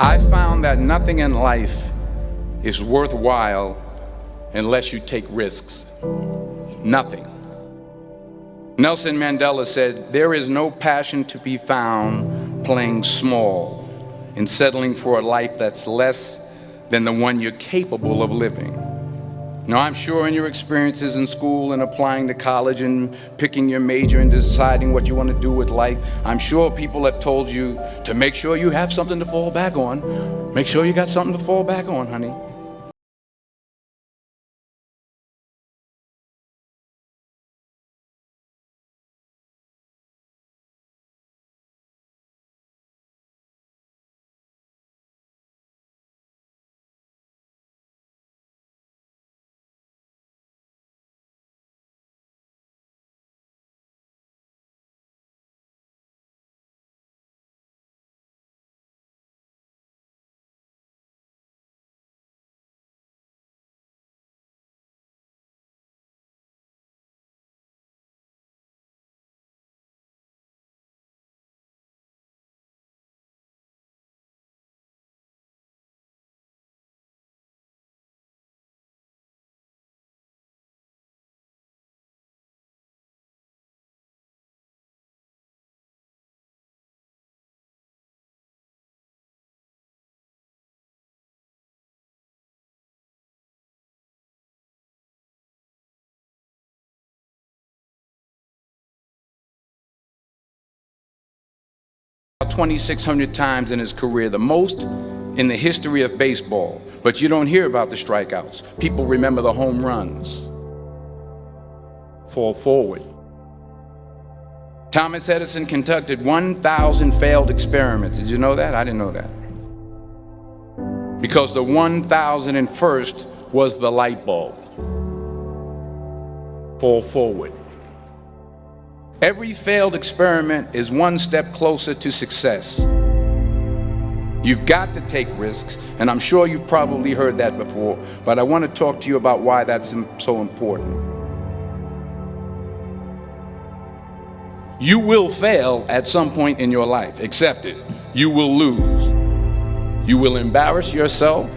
I found that nothing in life is worthwhile unless you take risks. Nothing. Nelson Mandela said, "There is no passion to be found playing small and settling for a life that's less than the one you're capable of living." Now, I'm sure in your experiences in school and applying to college and picking your major and deciding what you want to do with life, I'm sure people have told you to make sure you have something to fall back on. Make sure you got something to fall back on, honey. About 2,600 times in his career, the most in the history of baseball. But you don't hear about the strikeouts. People remember the home runs. Fall forward. Thomas Edison conducted 1,000 failed experiments. Did you know that? I didn't know that. Because the 1,001st was the light bulb. Fall forward. Every failed experiment is one step closer to success. You've got to take risks, and I'm sure you've probably heard that before, but I want to talk to you about why that's so important. You will fail at some point in your life. Accept it. You will lose. You will embarrass yourself.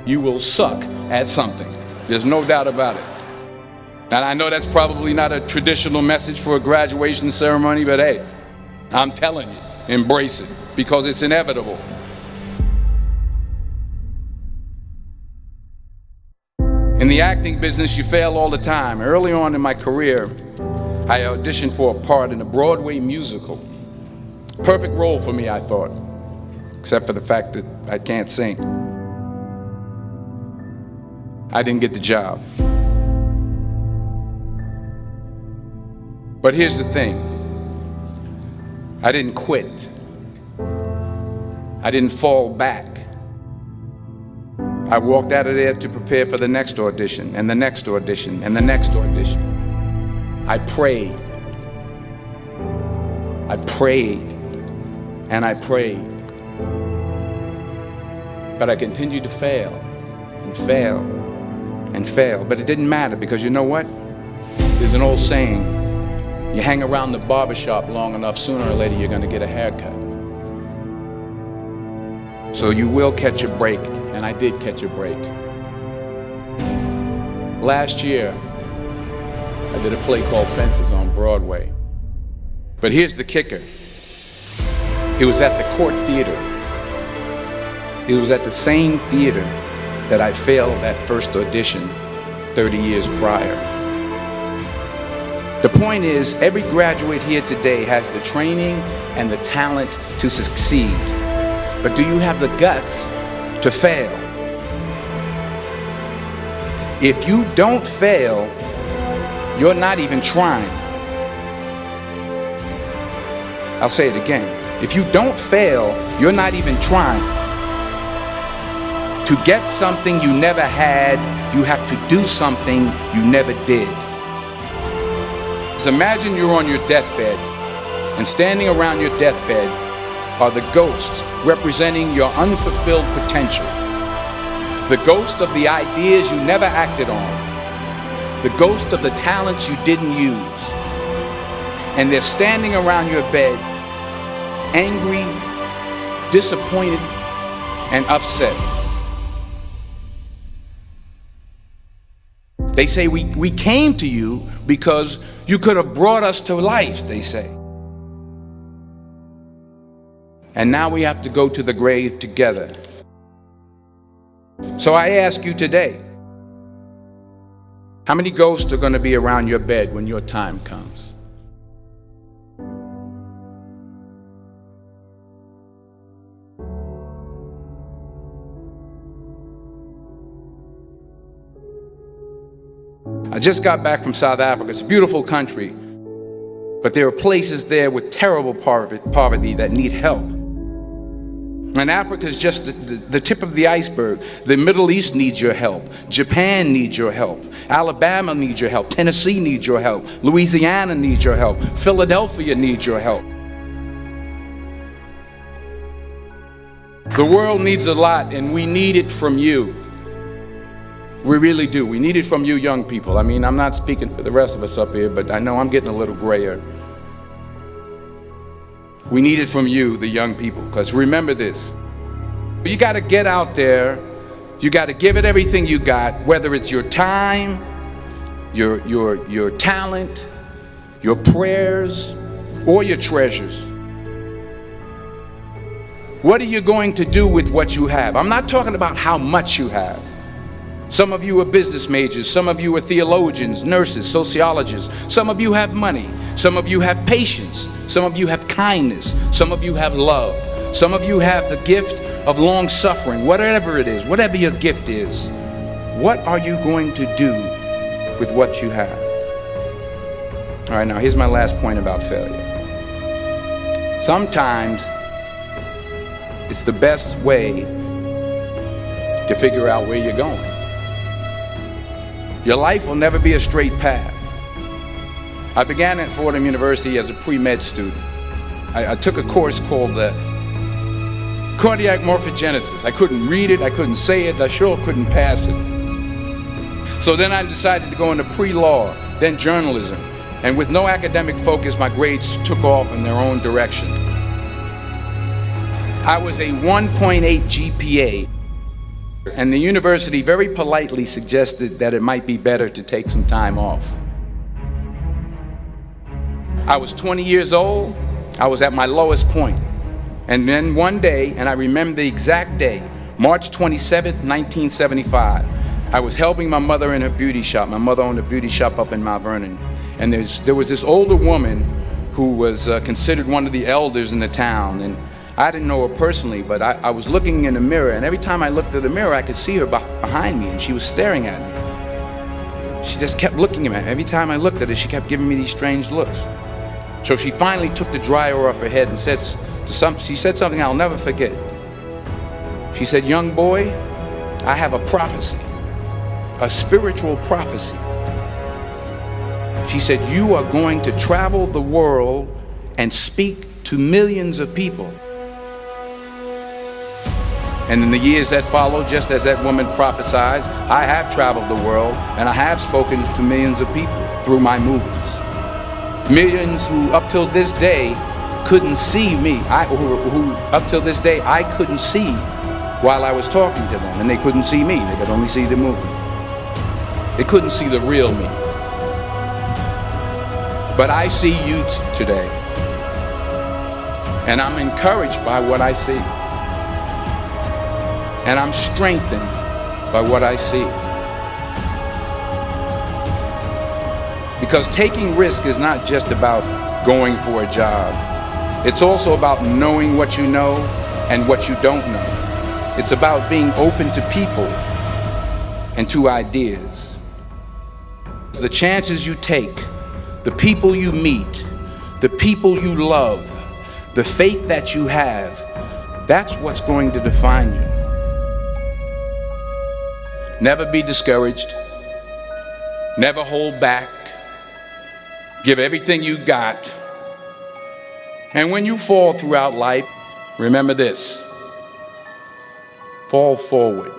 You will suck at something. There's no doubt about it. And I know that's probably not a traditional message for a graduation ceremony, but hey, I'm telling you, embrace it, because it's inevitable. In the acting business, you fail all the time. Early on in my career, I auditioned for a part in a Broadway musical. Perfect role for me, I thought, except for the fact that I can't sing. I didn't get the job. But here's the thing. I didn't quit. I didn't fall back. I walked out of there to prepare for the next audition, and the next audition, and the next audition. I prayed. I prayed. And I prayed. But I continued to fail, and fail, and fail. But it didn't matter, because you know what? There's an old saying, you hang around the barbershop long enough, sooner or later you're going to get a haircut. So you will catch a break, and I did catch a break. Last year, I did a play called Fences on Broadway. But here's the kicker. It was at the Court Theater. It was at the same theater that I failed that first audition 30 years prior. The point is, every graduate here today has the training and the talent to succeed. But do you have the guts to fail? If you don't fail, you're not even trying. I'll say it again. If you don't fail, you're not even trying. To get something you never had, you have to do something you never did. Imagine you're on your deathbed, and standing around your deathbed are the ghosts representing your unfulfilled potential. The ghost of the ideas you never acted on. The ghost of the talents you didn't use. And they're standing around your bed, angry, disappointed, and upset. They say we came to you because you could have brought us to life, they say. And now we have to go to the grave together. So I ask you today, how many ghosts are going to be around your bed when your time comes? I just got back from South Africa. It's a beautiful country, but there are places there with terrible poverty that need help. And Africa is just the tip of the iceberg. The Middle East needs your help. Japan needs your help. Alabama needs your help. Tennessee needs your help. Louisiana needs your help. Philadelphia needs your help. The world needs a lot, and we need it from you. We really do. We need it from you young people. I mean, I'm not speaking for the rest of us up here, but I know I'm getting a little grayer. We need it from you, the young people, because remember this. You got to get out there. You got to give it everything you got, whether it's your time, your talent, your prayers, or your treasures. What are you going to do with what you have? I'm not talking about how much you have. Some of you are business majors, some of you are theologians, nurses, sociologists. Some of you have money, some of you have patience, some of you have kindness, some of you have love, some of you have the gift of long suffering. Whatever it is, whatever your gift is, what are you going to do with what you have? All right, now here's my last point about failure. Sometimes it's the best way to figure out where you're going. Your life will never be a straight path. I began at Fordham University as a pre-med student. I took a course called cardiac morphogenesis. I couldn't read it, I couldn't say it, I sure couldn't pass it. So then I decided to go into pre-law, then journalism. And with no academic focus, my grades took off in their own direction. I was a 1.8 GPA. And the university very politely suggested that it might be better to take some time off. I was 20 years old. I was at my lowest point. And then one day, and I remember the exact day, March 27th, 1975, I was helping my mother in her beauty shop. My mother owned a beauty shop up in Mount Vernon. And there was this older woman who was considered one of the elders in the town. And I didn't know her personally, but I was looking in the mirror, and every time I looked at the mirror, I could see her behind me, and she was staring at me. She just kept looking at me. Every time I looked at her, she kept giving me these strange looks. So she finally took the dryer off her head and she said something I'll never forget. She said, "Young boy, I have a prophecy, a spiritual prophecy." She said, "You are going to travel the world and speak to millions of people." And in the years that followed, just as that woman prophesied, I have traveled the world and I have spoken to millions of people through my movies. Millions who up till this day couldn't see me, who up till this day I couldn't see while I was talking to them, and they couldn't see me, they could only see the movie. They couldn't see the real me. But I see you today, and I'm encouraged by what I see. And I'm strengthened by what I see. Because taking risk is not just about going for a job. It's also about knowing what you know and what you don't know. It's about being open to people and to ideas. The chances you take, the people you meet, the people you love, the faith that you have, that's what's going to define you. Never be discouraged. Never hold back. Give everything you got. And when you fall throughout life, remember this: fall forward.